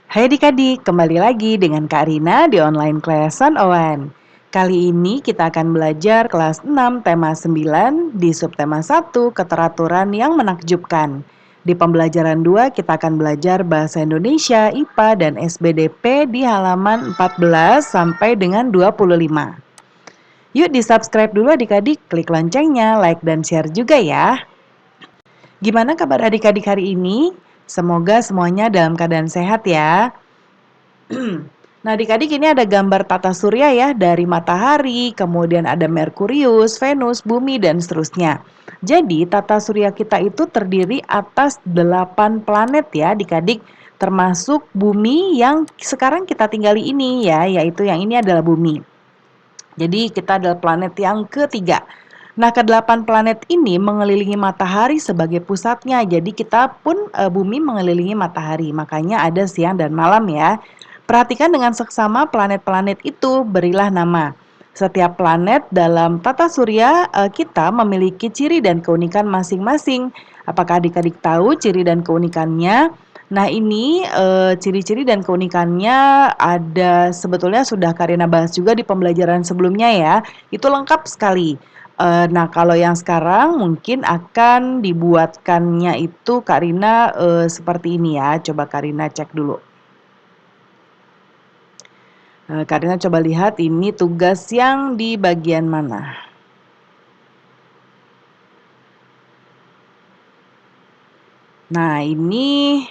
Hai adik-adik, kembali lagi dengan Kak Rina di online class 101. Kali ini kita akan belajar kelas 6 tema 9 di subtema 1 keteraturan yang menakjubkan. Di pembelajaran 2 kita akan belajar bahasa Indonesia, IPA, dan SBDP di halaman 14 sampai dengan 25. Yuk di subscribe dulu adik-adik, klik loncengnya, like dan share juga ya. Gimana kabar adik-adik hari ini? Semoga semuanya dalam keadaan sehat ya. Nah, adik-adik ini ada gambar tata surya ya dari matahari, kemudian ada Merkurius, Venus, bumi, dan seterusnya. Jadi, tata surya kita itu terdiri atas 8 planet ya adik-adik, termasuk bumi yang sekarang kita tinggali ini ya, yaitu yang ini adalah bumi. Jadi, kita adalah planet yang ketiga. Nah, kedelapan planet ini mengelilingi matahari sebagai pusatnya. Jadi kita pun bumi mengelilingi matahari. Makanya ada siang dan malam ya. Perhatikan dengan seksama planet-planet itu, berilah nama. Setiap planet dalam tata surya kita memiliki ciri dan keunikan masing-masing. Apakah adik-adik tahu ciri dan keunikannya? Nah, ini ciri-ciri dan keunikannya ada sebetulnya sudah Karina bahas juga di pembelajaran sebelumnya ya. Itu lengkap sekali. Nah, kalau yang sekarang mungkin akan dibuatkannya itu Kak Rina seperti ini ya. Coba Kak Rina cek dulu. Kak Rina coba lihat ini tugas yang di bagian mana. Nah, ini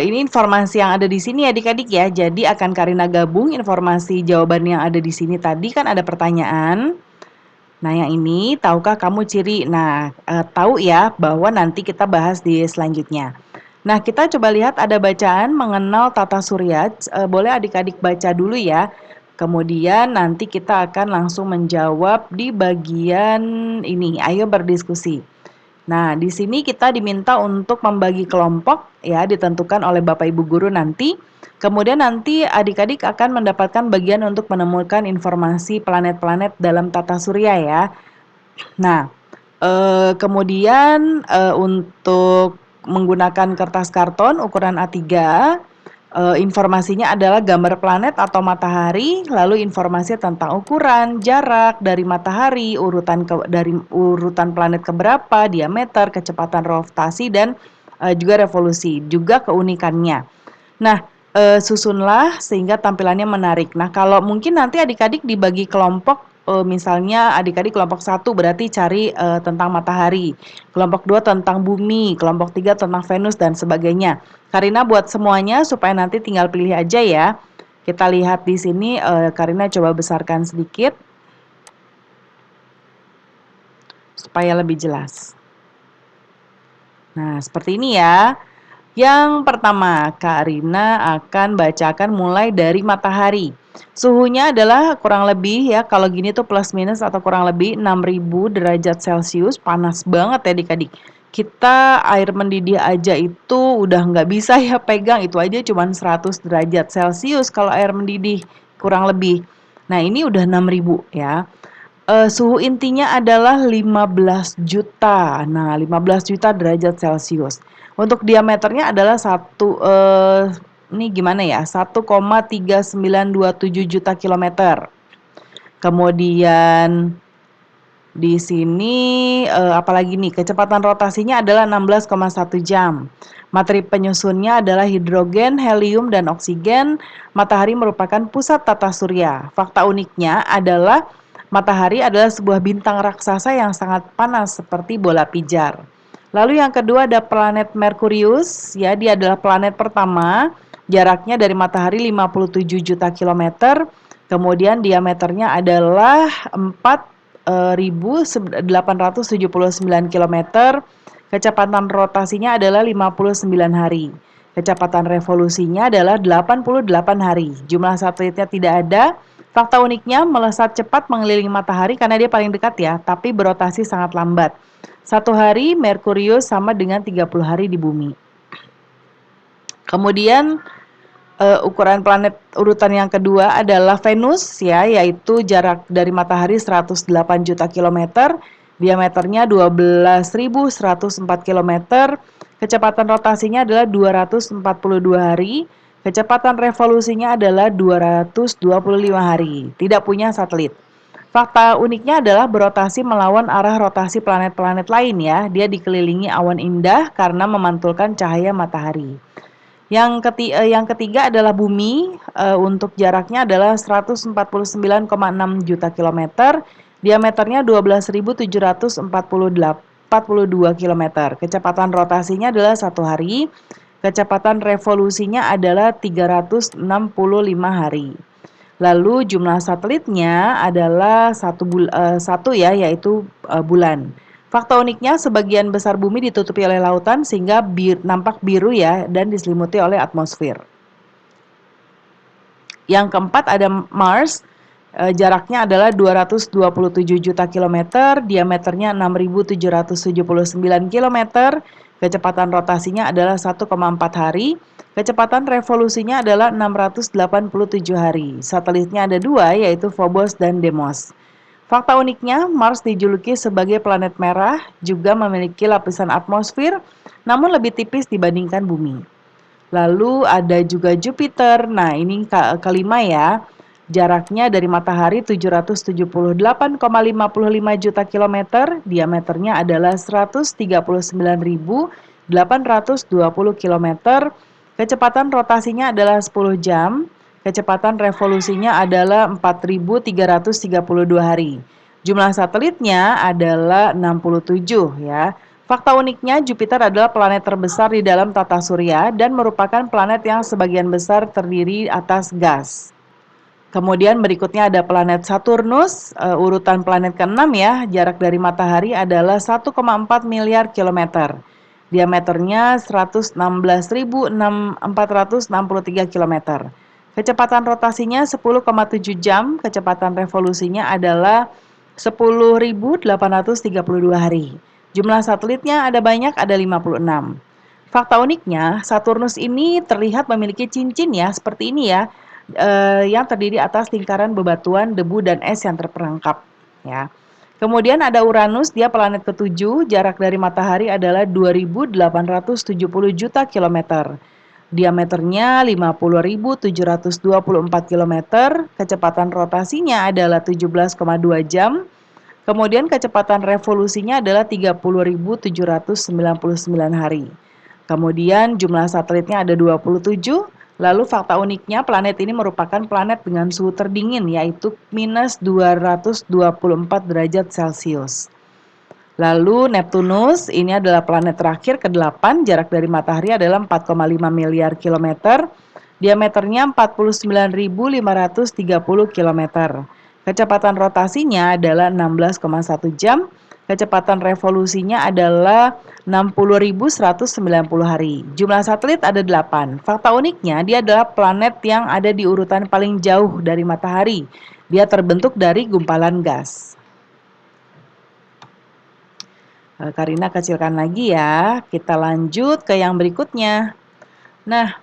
informasi yang ada di sini adik-adik ya. Jadi akan Karina gabung informasi jawaban yang ada di sini tadi kan ada pertanyaan. Nah, yang ini tahukah kamu ciri? Nah, tahu ya bahwa nanti kita bahas di selanjutnya. Nah, kita coba lihat ada bacaan mengenal tata surya. Boleh adik-adik baca dulu ya. Kemudian nanti kita akan langsung menjawab di bagian ini. Ayo berdiskusi. Nah, di sini kita diminta untuk membagi kelompok ya, ditentukan oleh Bapak Ibu guru nanti. Kemudian nanti adik-adik akan mendapatkan bagian untuk menemukan informasi planet-planet dalam tata surya ya. Nah, kemudian untuk menggunakan kertas karton ukuran A3, informasinya adalah gambar planet atau matahari, lalu informasi tentang ukuran, jarak dari matahari, dari urutan planet keberapa, diameter, kecepatan rotasi, dan juga revolusi, juga keunikannya. Nah, susunlah sehingga tampilannya menarik. Nah, kalau mungkin nanti adik-adik dibagi kelompok, misalnya adik-adik kelompok 1 berarti cari tentang matahari, kelompok 2 tentang bumi, kelompok 3 tentang Venus dan sebagainya. Karina buat semuanya supaya nanti tinggal pilih aja ya. Kita lihat di sini, Karina coba besarkan sedikit supaya lebih jelas. Nah, seperti ini ya. Yang pertama, Kak Rina akan bacakan mulai dari matahari. Suhunya adalah kurang lebih ya, kalau gini tuh plus minus atau kurang lebih 6.000 derajat Celcius, panas banget ya adik-adik. Kita air mendidih aja itu udah nggak bisa ya pegang, itu aja cuma 100 derajat Celcius kalau air mendidih, kurang lebih. Nah, ini udah 6.000 ya. Suhu intinya adalah 15 juta. Nah, 15 juta derajat Celcius. Untuk diameternya adalah ini gimana ya? 1,3927 juta kilometer. Kemudian di sini apalagi nih? Kecepatan rotasinya adalah 16,1 jam. Materi penyusunnya adalah hidrogen, helium, dan oksigen. Matahari merupakan pusat tata surya. Fakta uniknya adalah matahari adalah sebuah bintang raksasa yang sangat panas seperti bola pijar. Lalu yang kedua ada planet Merkurius, ya dia adalah planet pertama, jaraknya dari matahari 57 juta kilometer, kemudian diameternya adalah 4.879 kilometer, kecepatan rotasinya adalah 59 hari. Kecepatan revolusinya adalah 88 hari. Jumlah satelitnya tidak ada. Fakta uniknya melesat cepat mengelilingi matahari karena dia paling dekat ya, tapi berotasi sangat lambat. Satu hari Merkurius sama dengan 30 hari di bumi. Kemudian ukuran planet urutan yang kedua adalah Venus ya, yaitu jarak dari matahari 108 juta kilometer, diameternya 12.104 kilometer, kecepatan rotasinya adalah 242 hari, kecepatan revolusinya adalah 225 hari. Tidak punya satelit. Fakta uniknya adalah berotasi melawan arah rotasi planet-planet lain ya. Dia dikelilingi awan indah karena memantulkan cahaya matahari. Yang ketiga adalah bumi, untuk jaraknya adalah 149,6 juta kilometer, diameternya 12.742 kilometer. Kecepatan rotasinya adalah 1 hari, kecepatan revolusinya adalah 365 hari. Lalu jumlah satelitnya adalah satu ya, yaitu bulan. Fakta uniknya, sebagian besar bumi ditutupi oleh lautan sehingga nampak biru ya dan diselimuti oleh atmosfer. Yang keempat ada Mars, jaraknya adalah 227 juta kilometer, diameternya 6.779 kilometer, kecepatan rotasinya adalah 1,4 hari, kecepatan revolusinya adalah 687 hari. Satelitnya ada 2, yaitu Phobos dan Deimos. Fakta uniknya, Mars dijuluki sebagai planet merah, juga memiliki lapisan atmosfer, namun lebih tipis dibandingkan bumi. Lalu ada juga Jupiter. Nah, ini kelima ya. Jaraknya dari matahari 778,55 juta kilometer, diameternya adalah 139.820 kilometer, kecepatan rotasinya adalah 10 jam, kecepatan revolusinya adalah 4.332 hari. Jumlah satelitnya adalah 67 ya. Fakta uniknya, Jupiter adalah planet terbesar di dalam tata surya dan merupakan planet yang sebagian besar terdiri atas gas. Kemudian berikutnya ada planet Saturnus, urutan planet ke-6 ya, jarak dari matahari adalah 1,4 miliar kilometer. Diameternya 116.463 kilometer. Kecepatan rotasinya 10,7 jam, kecepatan revolusinya adalah 10.832 hari. Jumlah satelitnya ada banyak, ada 56. Fakta uniknya, Saturnus ini terlihat memiliki cincin ya, seperti ini ya, yang terdiri atas lingkaran bebatuan, debu, dan es yang terperangkap. Ya. Kemudian ada Uranus, dia planet ke-7, jarak dari matahari adalah 2.870 juta kilometer. Diameternya 50.724 kilometer, kecepatan rotasinya adalah 17,2 jam, kemudian kecepatan revolusinya adalah 30.799 hari. Kemudian jumlah satelitnya ada 27, lalu fakta uniknya planet ini merupakan planet dengan suhu terdingin yaitu minus 224 derajat Celcius. Lalu Neptunus, ini adalah planet terakhir ke-8, jarak dari matahari adalah 4,5 miliar kilometer, diameternya 49.530 kilometer. Kecepatan rotasinya adalah 16,1 jam, kecepatan revolusinya adalah 60.190 hari. Jumlah satelit ada 8. Fakta uniknya, dia adalah planet yang ada di urutan paling jauh dari matahari. Dia terbentuk dari gumpalan gas. Karina kecilkan lagi ya. Kita lanjut ke yang berikutnya. Nah,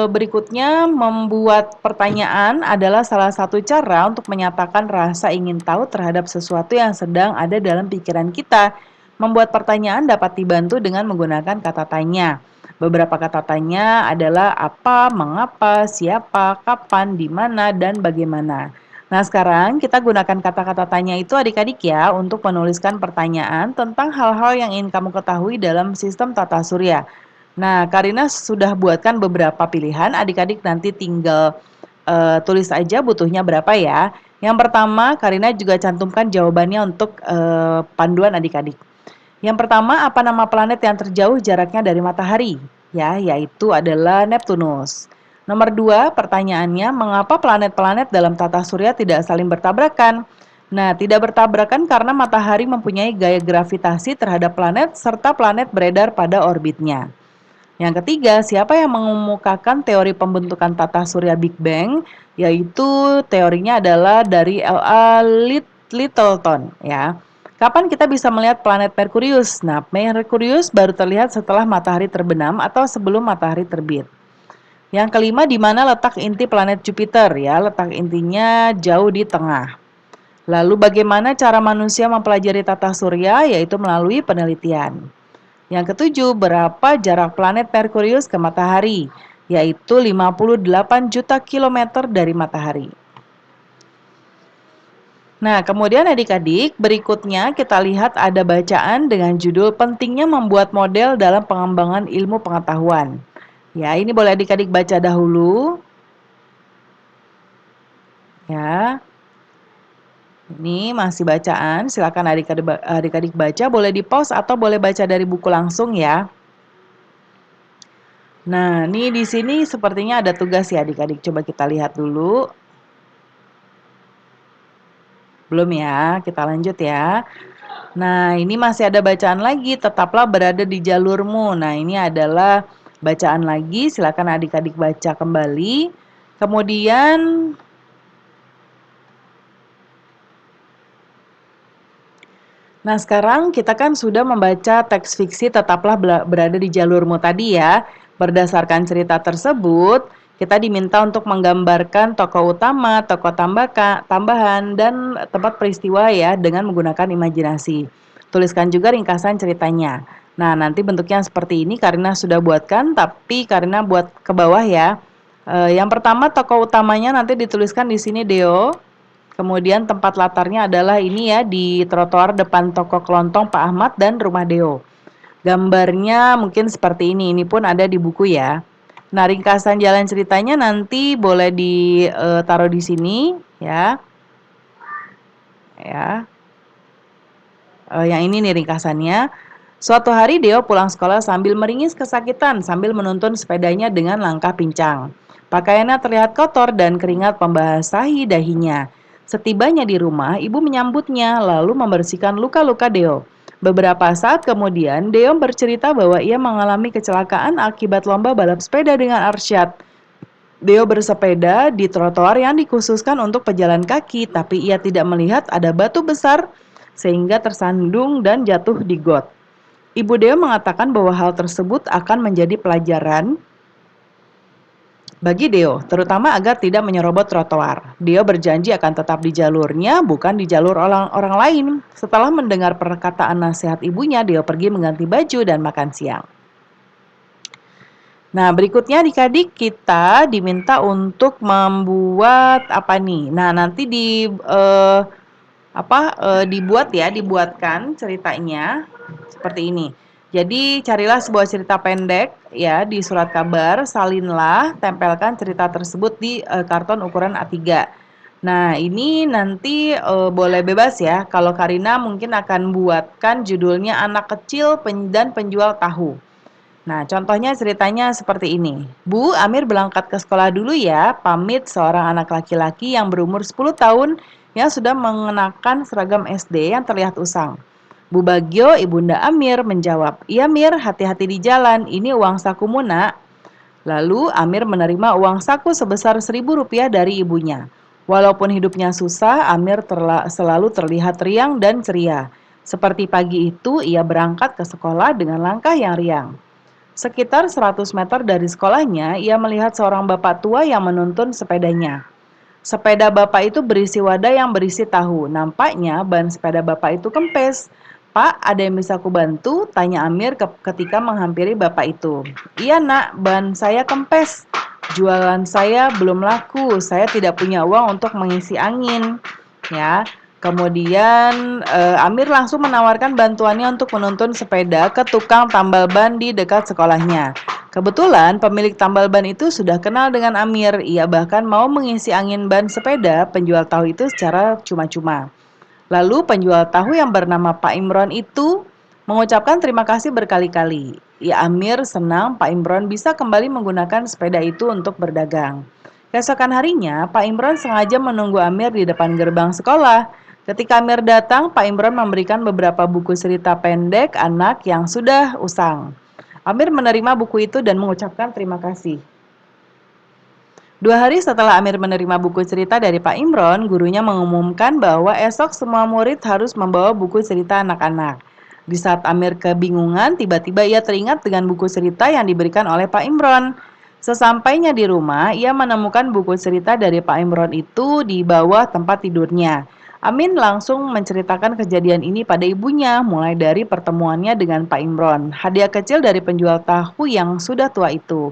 berikutnya membuat pertanyaan adalah salah satu cara untuk menyatakan rasa ingin tahu terhadap sesuatu yang sedang ada dalam pikiran kita. Membuat pertanyaan dapat dibantu dengan menggunakan kata tanya. Beberapa kata tanya adalah apa, mengapa, siapa, kapan, di mana, dan bagaimana. Nah, sekarang kita gunakan kata-kata tanya itu adik-adik ya untuk menuliskan pertanyaan tentang hal-hal yang ingin kamu ketahui dalam sistem tata surya. Nah, Karina sudah buatkan beberapa pilihan, adik-adik nanti tinggal tulis aja butuhnya berapa ya. Yang pertama, Karina juga cantumkan jawabannya untuk panduan adik-adik. Yang pertama, apa nama planet yang terjauh jaraknya dari matahari? Ya, yaitu adalah Neptunus. Nomor 2, pertanyaannya, mengapa planet-planet dalam tata surya tidak saling bertabrakan? Nah, tidak bertabrakan karena matahari mempunyai gaya gravitasi terhadap planet serta planet beredar pada orbitnya. Yang ketiga, siapa yang mengemukakan teori pembentukan tata surya Big Bang? Yaitu teorinya adalah dari L.A. Littleton ya. Kapan kita bisa melihat planet Merkurius? Nah, Merkurius baru terlihat setelah matahari terbenam atau sebelum matahari terbit. Yang kelima, di mana letak inti planet Jupiter ya? Letak intinya jauh di tengah. Lalu bagaimana cara manusia mempelajari tata surya? Yaitu melalui penelitian. Yang ketujuh, berapa jarak planet Merkurius ke matahari? Yaitu 58 juta kilometer dari matahari. Nah, kemudian adik-adik, berikutnya kita lihat ada bacaan dengan judul pentingnya membuat model dalam pengembangan ilmu pengetahuan. Ya, ini boleh adik-adik baca dahulu. Ya, ini masih bacaan, silakan adik-adik baca, boleh di pause atau boleh baca dari buku langsung ya. Nah, ini di sini sepertinya ada tugas ya adik-adik, coba kita lihat dulu. Belum ya, kita lanjut ya. Nah, ini masih ada bacaan lagi, tetaplah berada di jalurmu. Nah, ini adalah bacaan lagi, silakan adik-adik baca kembali. Kemudian, nah sekarang kita kan sudah membaca teks fiksi tetaplah berada di jalurmu tadi ya. Berdasarkan cerita tersebut, kita diminta untuk menggambarkan tokoh utama, tokoh tambahan, dan tempat peristiwa ya dengan menggunakan imajinasi. Tuliskan juga ringkasan ceritanya. Nah, nanti bentuknya seperti ini karena sudah buatkan, tapi karena buat ke bawah ya. Yang pertama tokoh utamanya nanti dituliskan di sini Deo. Kemudian tempat latarnya adalah ini ya di trotoar depan toko kelontong Pak Ahmad dan rumah Deo. Gambarnya mungkin seperti ini pun ada di buku ya. Nah, ringkasan jalan ceritanya nanti boleh ditaruh di sini ya. Ya. Yang ini nih ringkasannya. Suatu hari Deo pulang sekolah sambil meringis kesakitan sambil menuntun sepedanya dengan langkah pincang. Pakaiannya terlihat kotor dan keringat membasahi dahinya. Setibanya di rumah, ibu menyambutnya lalu membersihkan luka-luka Deo. Beberapa saat kemudian, Deo bercerita bahwa ia mengalami kecelakaan akibat lomba balap sepeda dengan Arsyad. Deo bersepeda di trotoar yang dikhususkan untuk pejalan kaki, tapi ia tidak melihat ada batu besar sehingga tersandung dan jatuh di got. Ibu Deo mengatakan bahwa hal tersebut akan menjadi pelajaran bagi Deo, terutama agar tidak menyerobot trotoar. Deo berjanji akan tetap di jalurnya, bukan di jalur orang lain. Setelah mendengar perkataan nasihat ibunya, Deo pergi mengganti baju dan makan siang. Nah, berikutnya adik-adik kita diminta untuk membuat apa nih? Nah, nanti dibuatkan ceritanya seperti ini. Jadi carilah sebuah cerita pendek ya di surat kabar, salinlah, tempelkan cerita tersebut di karton ukuran A3. Nah, ini nanti boleh bebas ya. Kalau Karina mungkin akan buatkan judulnya Anak Kecil dan Penjual Tahu. Nah, contohnya ceritanya seperti ini. Bu, Amir berangkat ke sekolah dulu ya, pamit seorang anak laki-laki yang berumur 10 tahun yang sudah mengenakan seragam SD yang terlihat usang. Bu Bagio, Ibunda Amir menjawab, "Iya Mir, hati-hati di jalan, ini uang sakumu nak." Lalu Amir menerima uang saku sebesar Rp1.000 dari ibunya. Walaupun hidupnya susah, Amir selalu terlihat riang dan ceria. Seperti pagi itu, ia berangkat ke sekolah dengan langkah yang riang. Sekitar 100 meter dari sekolahnya, ia melihat seorang bapak tua yang menuntun sepedanya. Sepeda bapak itu berisi wadah yang berisi tahu. Nampaknya ban sepeda bapak itu kempes. "Pak, ada yang bisa aku bantu?" tanya Amir ketika menghampiri bapak itu. "Iya nak, ban saya kempes. Jualan saya belum laku. Saya tidak punya uang untuk mengisi angin." Ya. Kemudian Amir langsung menawarkan bantuannya untuk menuntun sepeda ke tukang tambal ban di dekat sekolahnya. Kebetulan pemilik tambal ban itu sudah kenal dengan Amir. Ia bahkan mau mengisi angin ban sepeda penjual tahu itu secara cuma-cuma. Lalu penjual tahu yang bernama Pak Imron itu mengucapkan terima kasih berkali-kali. Ya, Amir senang Pak Imron bisa kembali menggunakan sepeda itu untuk berdagang. Keesokan harinya, Pak Imron sengaja menunggu Amir di depan gerbang sekolah. Ketika Amir datang, Pak Imron memberikan beberapa buku cerita pendek anak yang sudah usang. Amir menerima buku itu dan mengucapkan terima kasih. 2 hari setelah Amir menerima buku cerita dari Pak Imron, gurunya mengumumkan bahwa esok semua murid harus membawa buku cerita anak-anak. Di saat Amir kebingungan, tiba-tiba ia teringat dengan buku cerita yang diberikan oleh Pak Imron. Sesampainya di rumah, ia menemukan buku cerita dari Pak Imron itu di bawah tempat tidurnya. Amin langsung menceritakan kejadian ini pada ibunya, mulai dari pertemuannya dengan Pak Imron, hadiah kecil dari penjual tahu yang sudah tua itu.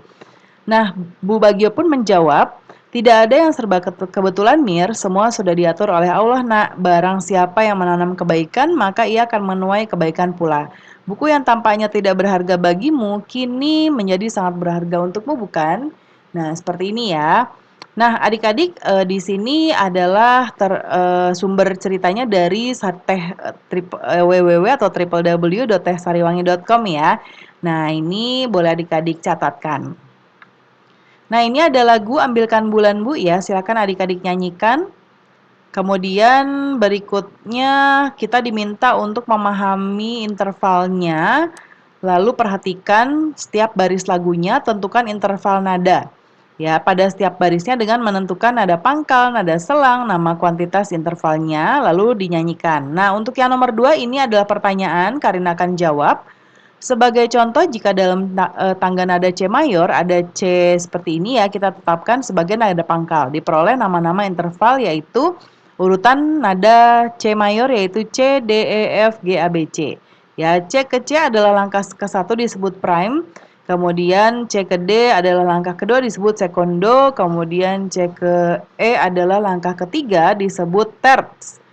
Nah, Bu Bagio pun menjawab, tidak ada yang serba kebetulan Mir, semua sudah diatur oleh Allah nak. Barang siapa yang menanam kebaikan, maka ia akan menuai kebaikan pula. Buku yang tampaknya tidak berharga bagimu, kini menjadi sangat berharga untukmu bukan? Nah, seperti ini ya. Nah, adik-adik di sini adalah sumber ceritanya dari www atau www.tehsariwangi.com ya. Nah, ini boleh adik-adik catatkan. Nah, ini ada lagu Ambilkan Bulan Bu ya, silakan adik-adik nyanyikan. Kemudian berikutnya kita diminta untuk memahami intervalnya, lalu perhatikan setiap baris lagunya, tentukan interval nada. Ya, pada setiap barisnya dengan menentukan nada pangkal, nada selang, nama kuantitas intervalnya, lalu dinyanyikan. Nah, untuk yang nomor 2 ini adalah pertanyaan, Karina akan jawab. Sebagai contoh, jika dalam tangga nada C mayor ada C seperti ini ya, kita tetapkan sebagai nada pangkal. Diperoleh nama-nama interval yaitu urutan nada C mayor yaitu C, D, E, F, G, A, B, C. Ya, C ke C adalah langkah ke-1 disebut prime, kemudian C ke D adalah langkah kedua disebut secondo, kemudian C ke E adalah langkah ketiga disebut terts.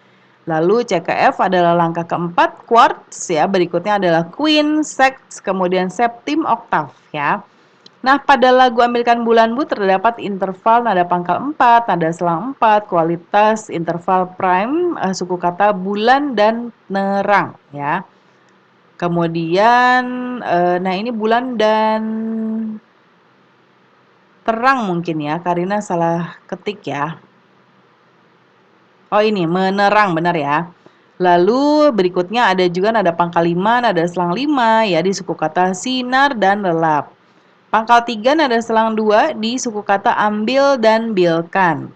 Lalu CKF adalah langkah keempat, quarts ya, berikutnya adalah queen, sexts, kemudian septim, oktav ya. Nah, pada lagu Ambilkan Bulan Bu terdapat interval nada pangkal 4, nada selang 4, kualitas interval prime, suku kata bulan dan nerang ya. Kemudian, nah ini bulan dan terang mungkin ya, Karina salah ketik ya. Oh ini, menerang, benar ya. Lalu berikutnya ada juga nada pangkal 5, nada selang 5 ya di suku kata sinar dan relap. Pangkal 3 nada selang 2 di suku kata ambil dan bilkan.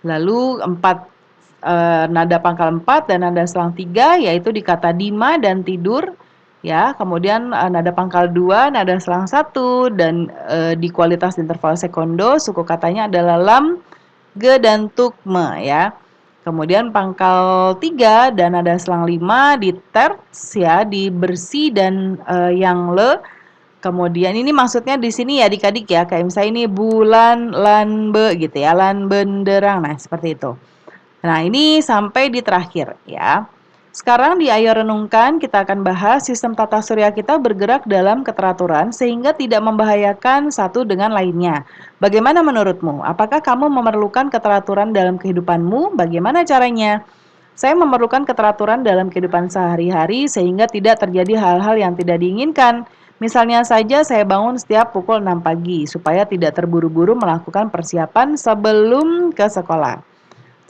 Lalu 4 nada pangkal 4 dan nada selang 3 yaitu di kata dima dan tidur ya. Kemudian nada pangkal 2, nada selang 1 dan di kualitas interval sekondo suku katanya adalah lam, ge dan tukme ya. Kemudian pangkal 3 dan nada selang 5 di terts ya, di bersih dan yang le. Kemudian ini maksudnya di sini ya adik-adik ya, kayak misalnya ini bulan lanbe gitu ya, lan benderang. Nah, seperti itu. Nah, ini sampai di terakhir ya. Sekarang di Ayo Renungkan kita akan bahas sistem tata surya kita bergerak dalam keteraturan sehingga tidak membahayakan satu dengan lainnya. Bagaimana menurutmu? Apakah kamu memerlukan keteraturan dalam kehidupanmu? Bagaimana caranya? Saya memerlukan keteraturan dalam kehidupan sehari-hari sehingga tidak terjadi hal-hal yang tidak diinginkan. Misalnya saja saya bangun setiap pukul 6 pagi supaya tidak terburu-buru melakukan persiapan sebelum ke sekolah.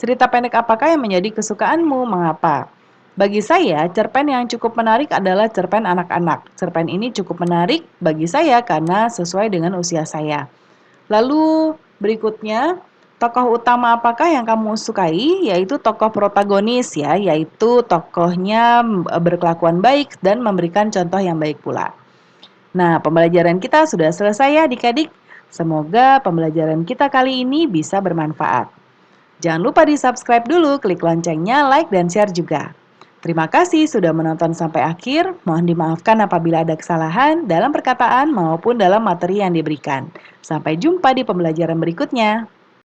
Cerita pendek apakah yang menjadi kesukaanmu? Mengapa? Bagi saya, cerpen yang cukup menarik adalah cerpen anak-anak. Cerpen ini cukup menarik bagi saya karena sesuai dengan usia saya. Lalu berikutnya, tokoh utama apakah yang kamu sukai? Yaitu tokoh protagonis ya, yaitu tokohnya berkelakuan baik dan memberikan contoh yang baik pula. Nah, pembelajaran kita sudah selesai ya adik-adik. Semoga pembelajaran kita kali ini bisa bermanfaat. Jangan lupa di-subscribe dulu, klik loncengnya, like, dan share juga. Terima kasih sudah menonton sampai akhir. Mohon dimaafkan apabila ada kesalahan dalam perkataan maupun dalam materi yang diberikan. Sampai jumpa di pembelajaran berikutnya.